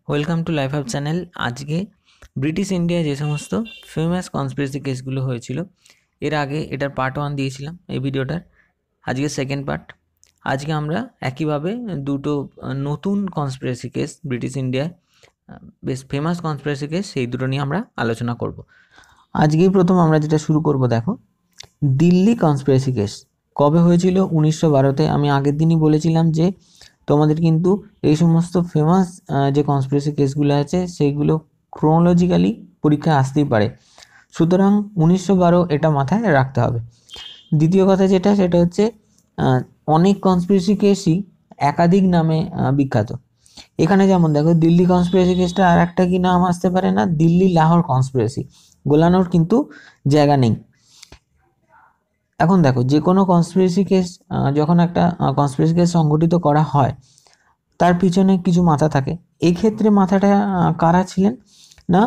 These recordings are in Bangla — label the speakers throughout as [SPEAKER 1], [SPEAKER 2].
[SPEAKER 1] Welcome to life hub channel. আজকে ব্রিটিশ ইন্ডিয়ায় যে সমস্ত ফেমাস কনস্পিরেসি কেসগুলো হয়েছিল, এর আগে এটার পার্ট 1 দিয়েছিলাম এই ভিডিওটার। আজকে সেকেন্ড পার্ট। আজকে আমরা একইভাবে দুটো নতুন কনস্পিরেসি কেস ব্রিটিশ ইন্ডিয়ায় বেশ ফেমাস কনস্পিরেসি কেস, সেই দুটো নিয়ে আমরা আলোচনা করব। আজকেই প্রথম আমরা যেটা শুরু করব, দেখো দিল্লি কনস্পিরেসি কেস কবে হয়েছিল? 1912-তে। আমি আগের দিনই বলেছিলাম যে তোমাদের কিন্তু এই সমস্ত ফেমাস যে কনস্পিরেসি কেসগুলো আছে সেইগুলো ক্রোনোলজিক্যালি পরীক্ষায় আসতেই পারে, সুতরাং 1912 এটা মাথায় রাখতে হবে। দ্বিতীয় কথা সেটা হচ্ছে অনেক কনস্পিরেসি কেসই একাধিক নামে বিখ্যাত। এখানে যেমন দেখো দিল্লি কনস্পিরেসি কেসটা আর একটা কি নাম আসতে পারে না, দিল্লি লাহোর কনস্পিরেসি। গোলানোর কিন্তু জায়গা নেই। এখন দেখো যে কোনো কনস্পিরেসি কেস, যখন একটা কনস্পিরেসি কেস সংগঠিত করা হয় তার পিছনে কিছু মাথা থাকে। এই ক্ষেত্রে মাথাটা কারা ছিলেন না,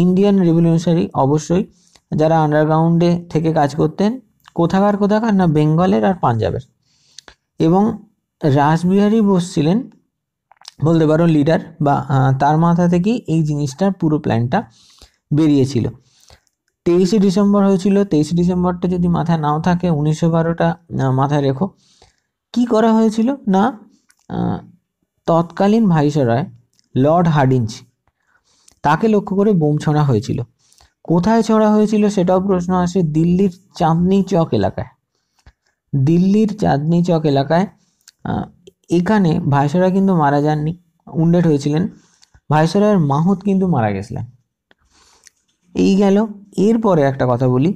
[SPEAKER 1] ইন্ডিয়ান রেভলিউশনারি, অবশ্যই, যারা আন্ডারগ্রাউন্ডে থেকে কাজ করতেন। কোথাকার না, বেঙ্গলের আর পাঞ্জাবের। এবং রাসবিহারী বোস ছিলেন বলতে পারো লিডার, বা তার মাথা থেকেই এই জিনিসটার পুরো প্ল্যানটা বেরিয়েছিল। 23শে ডিসেম্বর হয়েছিল। 23শে ডিসেম্বরটা যদি মাথায় নাও থাকে, 1912টা মাথায় রেখো। কি করা হয়েছিল না, তৎকালীন ভাইসরয় লর্ড হার্ডিঞ্জ, তাকে লক্ষ্য করে বোম ছোঁড়া হয়েছিল। কোথায় ছোঁড়া হয়েছিল সেটাও প্রশ্ন আসে। দিল্লির চাঁদনি চক এলাকায়। দিল্লির চাঁদনি চক এলাকায়। এখানে ভাইসরয় কিন্তু মারা যাননি, উন্ডেড হয়েছিলেন। ভাইসরয়ের মাহুত কিন্তু মারা গেছিলেন। এই গেল। এরপরে একটা কথা বলি,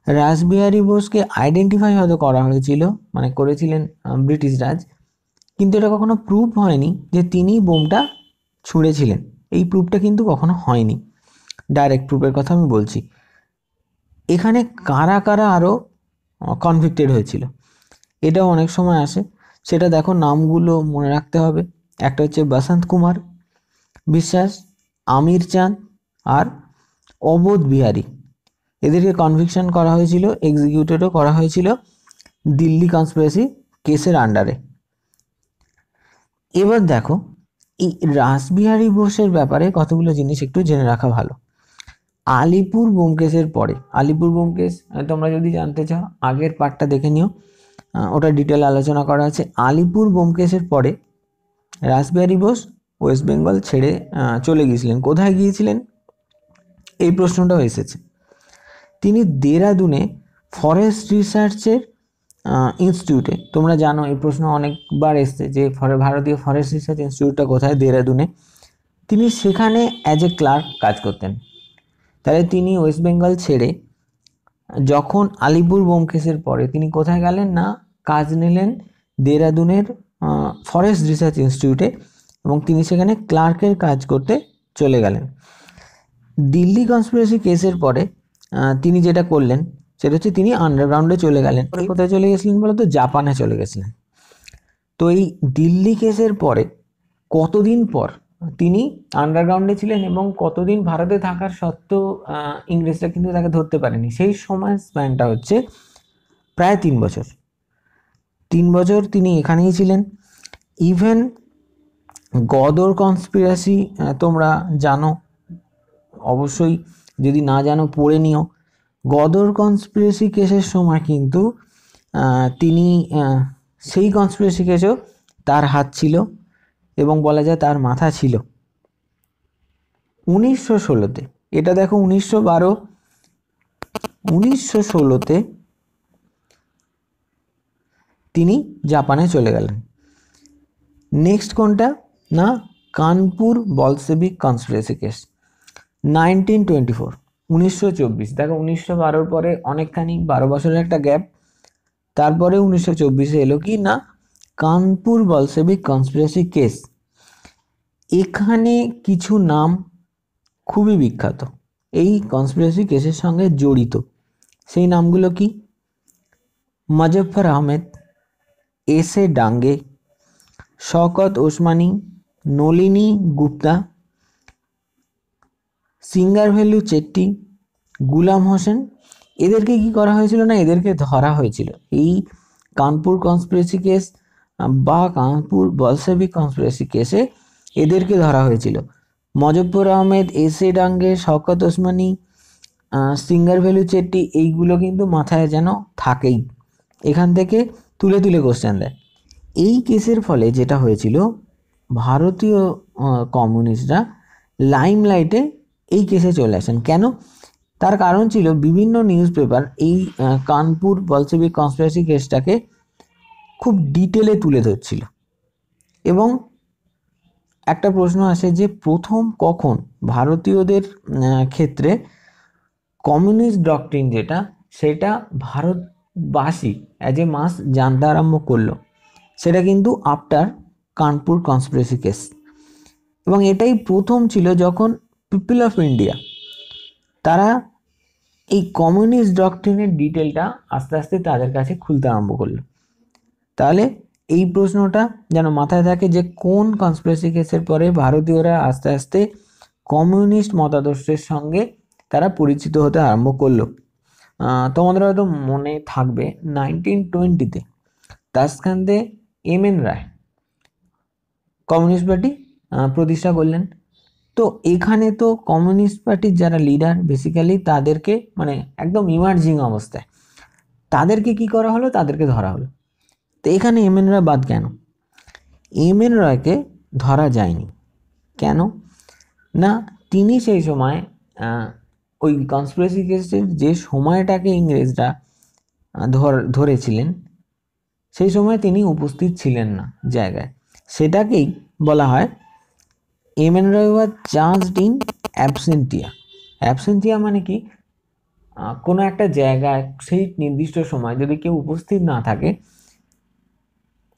[SPEAKER 1] রাসবিহারী বোসকে আইডেন্টিফাই হয়তো করা হয়েছিল, মানে করেছিলেন ব্রিটিশ রাজ, কিন্তু এটা কখনো প্রুফ হয়নি যে তিনি বোমটা ছুঁড়েছিলেন। এই প্রুফটা কিন্তু কখনো হয়নি। ডাইরেক্ট প্রুফের কথা আমি বলছি। এখানে কারা কারা আরও কনভিক্টেড হয়েছিল এটাও অনেক সময় আসে। সেটা দেখো, নামগুলো মনে রাখতে হবে। একটা হচ্ছে বসন্ত কুমার বিশ্বাস, আমির চাঁদ আর অবোধ বিহারী। এদেরকে কনভিকশন করা হয়েছিল, এক্সিকিউটেডও করা হয়েছিল দিল্লি কনস্পিরেসি কেসের আন্ডারে। এবার দেখো, এই রাসবিহারী বোসের ব্যাপারে কতগুলো জিনিস একটু জেনে রাখা ভালো। আলিপুর বোমকেসের পরে, আলিপুর বোমকেস তোমরা যদি জানতে চাও আগের পার্টটা দেখে নিও, ওটা ডিটেল আলোচনা করা আছে। আলিপুর বোমকেসের পরে রাসবিহারী বোস ওয়েস্ট বেঙ্গল ছেড়ে চলে গিয়েছিলেন। কোথায় গিয়েছিলেন এই প্রশ্নটাও এসেছে। তিনি দেরাদুনে ফরেস্ট রিসার্চের ইনস্টিটিউটে, তোমরা জানো এই প্রশ্ন অনেকবার এসছে যে ভারতীয় ফরেস্ট রিসার্চ ইনস্টিটিউটটা কোথায়, দেরাদুনে। তিনি সেখানে অ্যাজ এ ক্লার্ক কাজ করতেন। তাহলে তিনি ওয়েস্ট বেঙ্গল ছেড়ে যখন আলিপুর বোমকেসের পরে তিনি কোথায় গেলেন না, কাজ নিলেন দেরাদুনের ফরেস্ট রিসার্চ ইনস্টিটিউটে, এবং তিনি সেখানে ক্লার্কের কাজ করতে চলে গেলেন। দিল্লি কনস্পিরেসি কেসের পরে তিনি যেটা করলেন সেটা হচ্ছে তিনি আন্ডারগ্রাউন্ডে চলে গেলেন। কোথায় চলে গেছিলেন বলতো? জাপানে চলে গেছিলেন। তো এই দিল্লি কেসের পরে কতদিন পর তিনি আন্ডারগ্রাউন্ডে ছিলেন এবং কতদিন ভারতে থাকার সত্ত্বেও ইংরেজরা কিন্তু তাকে ধরতে পারেনি, সেই সময় স্প্যানটা হচ্ছে প্রায় 3 বছর। 3 বছর তিনি এখানেই ছিলেন। ইভেন গদর কনস্পিরেসি তোমরা জানো, অবশ্যই, যদি না জানো পড়ে নিও। গদর কনস্পিরেসি কেসের সময় কিন্তু তিনি সেই কনস্পিরেসি কেসেও তার হাত ছিল এবং বলা যায় তার মাথা ছিল। 1916-তে, এটা দেখো 1912, 1916-তে তিনি জাপানে চলে গেলেন। নেক্সট কোনটা না, কানপুর বলসেবিক কনস্পিরেসি কেস 1924, 1924। দেখো 1912-র পরে অনেকখানি 12 বছরের একটা গ্যাপ, তারপরে 1924-এ এলো কি না, কানপুর বলসেবিক কনস্পিরেসি কেস। এখানে কিছু নাম খুবই বিখ্যাত এই কনস্পিরেসি কেসের সঙ্গে জড়িত। সেই নামগুলো কি? মুজফ্ফর আহমেদ, এস এ ডাঙ্গে, শওকত ওসমানী, নলিনী গুপ্তা, সিঙ্গারভেলু চেট্টি, গুলাম হোসেন। এদেরকে কি করা হয়েছিল না, এদেরকে ধরা হয়েছিল এই কানপুর কনস্পিরেসি কেস বা কানপুর বলসেবিক কনস্পিরেসি কেসে। এদেরকে ধরা হয়েছিল। Muzaffar Ahmed, S A Dange, Shaukat Usmani, Singaravelu Chetti, এইগুলো কিন্তু মাথায় যেন থাকেই, এখান থেকে তুলে তুলে কোশ্চেন দেয়। এই কেসের ফলে যেটা হয়েছিল, ভারতীয় কমিউনিস্টরা লাইমলাইটে এই কেসে চলে আসেন। কেন? তার কারণ ছিল বিভিন্ন নিউজ পেপার এই কানপুর বলশেভিক কনস্পিরেসি কেসটাকে খুব ডিটেলে তুলে ধরছিল। এবং একটা প্রশ্ন আসে যে প্রথম কখন ভারতীয়দের ক্ষেত্রে কমিউনিস্ট ডক্ট্রিন যেটা, সেটা ভারতবাসী অ্যাজ এ মাস জানতে আরম্ভ করলো, সেটা কিন্তু আফটার কানপুর কনস্পিরেসি কেস। এবং এটাই প্রথম ছিল যখন পিপল অফ ইন্ডিয়া তারা এই কমিউনিস্ট ডক্ট্রিনের ডিটেলটা আস্তে আস্তে তাদের কাছে খুলতে আরম্ভ করলো। তাহলে এই প্রশ্নটা যেন মাথায় থাকে যে কোন কনস্পিরেসি কেসের পরে ভারতীয়রা আস্তে আস্তে কমিউনিস্ট মতাদর্শের সঙ্গে তারা পরিচিত হতে আরম্ভ করলো। তোমাদের হয়তো মনে থাকবে 1920-তে তাসখান্দে এম.এন. রায় কমিউনিস্ট পার্টি প্রতিষ্ঠা করলেন। তো এখানে তো কমিউনিস্ট পার্টির যারা লিডার বেসিক্যালি তাদেরকে মানে একদম ইমার্জিং অবস্থায় তাদেরকে কি করা হলো, তাদেরকে ধরা হলো। তো এখানে এম.এন. রায় বাদ কেন? এম.এন. রায়কে ধরা যায়নি কেন না, তিনি সেই সময় ওই কনস্পিরেসি কেসের যে সময়টাকে ইংরেজরা ধরেছিলেন, সেই সময় তিনি উপস্থিত ছিলেন না জায়গায়। সেটাকেই বলা হয় M N. Roy was charged in absentia. Absentia মানে কি? কোনো একটা জায়গায় সেই নির্দিষ্ট সময় যদি কেউ উপস্থিত না থাকে,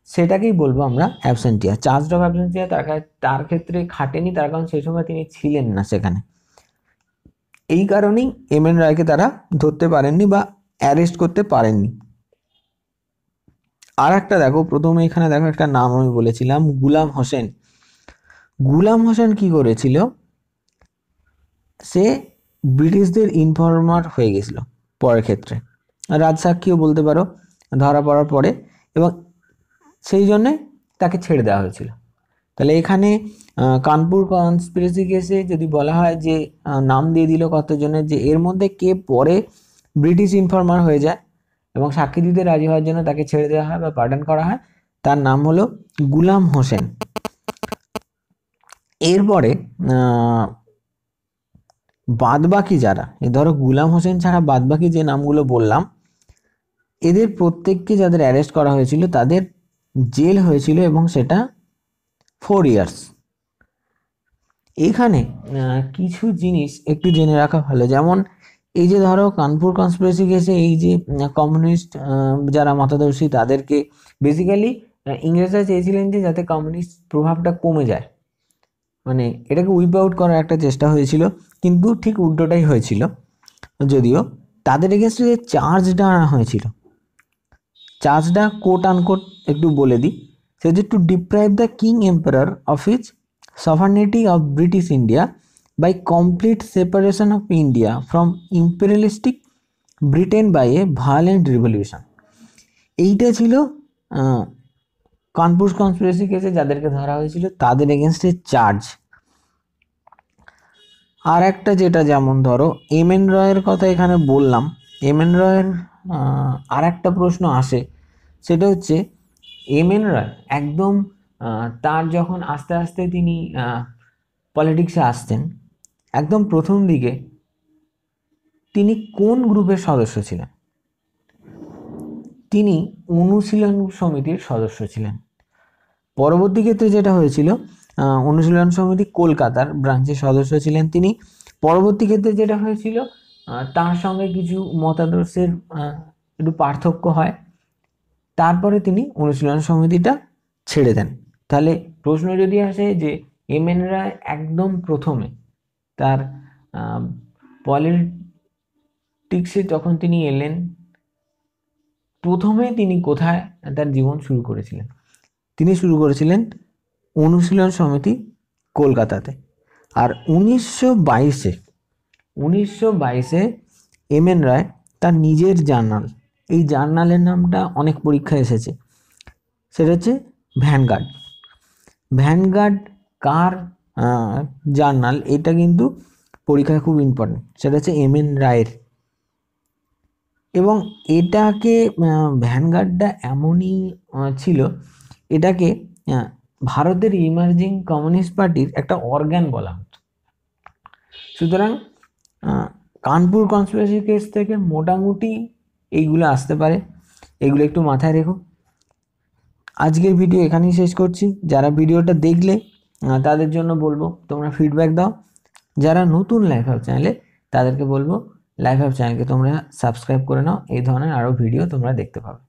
[SPEAKER 1] সেটাকেই বলবো আমরা অ্যাবসেন্টিয়া। চার্জড অফ অ্যাবসেন্টিয়া তার ক্ষেত্রে খাটেনি, তার কারণ সেই সময় তিনি ছিলেন না সেখানে। এই কারণেই এম.এন. রায়কে তারা ধরতে পারেননি বা অ্যারেস্ট করতে পারেননি। আর একটা দেখো, প্রথমে এখানে দেখো একটা নাম আমি বলেছিলাম, গুলাম হোসেন। গুলাম হোসেন কি করেছিল? সে ব্রিটিশদের ইনফর্মার হয়ে গেছিল পরের ক্ষেত্রে, রাজসাক্ষীও বলতে পারো, ধরা পড়ার পরে, এবং সেই জন্যে তাকে ছেড়ে দেওয়া হয়েছিল। তাহলে এখানে কানপুর কনস্পিরেসি কেসে যদি বলা হয় যে নাম দিয়ে দিল কতজনের, যে এর মধ্যে কে পরে ব্রিটিশ ইনফর্মার হয়ে যায় এবং সাক্ষী দিতে রাজি হওয়ার জন্য তাকে ছেড়ে দেওয়া হয় বা পার্ডন করা হয়, তার নাম হলো গুলাম হোসেন। এরপরে বাদবাকি যারা, ধরো গুলাম হোসেন ছাড়া বাদবাকি যে নামগুলো বললাম, এদের প্রত্যেককে যাদের অ্যারেস্ট করা হয়েছিল তাদের জেল হয়েছিল এবং সেটা 4 ইয়ার্স। এখানে কিছু জিনিস একটু জেনে রাখা ভালো, যেমন এই যে ধরো কানপুর কনস্পিরেসি কেসে এই যে কমিউনিস্ট যারা মতাদর্শী তাদেরকে বেসিক্যালি ইংরেজরা চেয়েছিলেন যে যাতে কমিউনিস্ট প্রভাবটা কমে যায়, মানে এটাকে উইপ আউট করার একটা চেষ্টা হয়েছিল, কিন্তু ঠিক উল্টোটাই হয়েছিল। যদিও তাদের এগেনস্টে যে চার্জটা আনা হয়েছিল, চার্জটা কোট আনকোট একটু বলে দিই, সে যে to deprive the king emperor of his sovereignty of British India by complete separation of India from imperialistic Britain by a violent revolution। এইটা ছিল কানপুর কনস্পিরেসি কেসে যাদেরকে ধরা হয়েছিল তাদের এগেনস্টে চার্জ। আর একটা যেটা, যেমন ধরো এম.এন. রয়ের কথা এখানে বললাম, এম.এন. রয়ের আর একটা প্রশ্ন আসে, সেটা হচ্ছে এম.এন. রয় একদম তার যখন আস্তে আস্তে তিনি পলিটিক্সে আসতেন, একদম প্রথম দিকে তিনি কোন গ্রুপের সদস্য ছিলেন? তিনি অনুশীলন সমিতির সদস্য ছিলেন। পরবর্তী ক্ষেত্রে যেটা হয়েছিল, অনুশীলন সমিতি কলকাতার ব্রাঞ্চের সদস্য ছিলেন তিনি। পরবর্তী ক্ষেত্রে যেটা হয়েছিল, তার সঙ্গে কিছু মতাদর্শের একটু পার্থক্য হয়, তারপরে তিনি অনুশীলন সমিতিটা ছেড়ে দেন। তাহলে প্রশ্ন যদি আসে যে এম.এন. রায় একদম প্রথমে তার পলিটিক্সে যখন তিনি এলেন, প্রথমে তিনি কোথায় তার জীবন শুরু করেছিলেন? তিনি শুরু করেছিলেন অনুশীলন সমিতি কলকাতাতে। আর 1922-এ এম.এন. রায় তার নিজের জার্নাল, এই জার্নালের নামটা অনেক পরীক্ষায় এসেছে, সেটা হচ্ছে ভ্যানগার্ড। কার জার্নাল, এটা কিন্তু পরীক্ষায় খুব ইম্পর্টেন্ট, সেটা হচ্ছে এম.এন. রায়ের। এবং এটাকে ভ্যানগার্ডটা এমনই ছিল, এটাকে ভারতের ইমার্জিং কমিউনিস্ট পার্টির একটা অর্গান বলা হতো। সুতরাং কানপুর কনস্পিরেসি কেস থেকে মোটামুটি এইগুলো আসতে পারে, এগুলো একটু মাথায় রেখো। আজকের ভিডিও এখানেই শেষ করছি। যারা ভিডিওটা দেখলে তাদের জন্য বলবো তোমরা ফিডব্যাক দাও। যারা নতুন লাইফ হাব চ্যানেলে, তাদেরকে বলবো লাইফ হাব চ্যানেলকে তোমরা সাবস্ক্রাইব করে নাও, এই ধরনের আরও ভিডিও তোমরা দেখতে পাবে।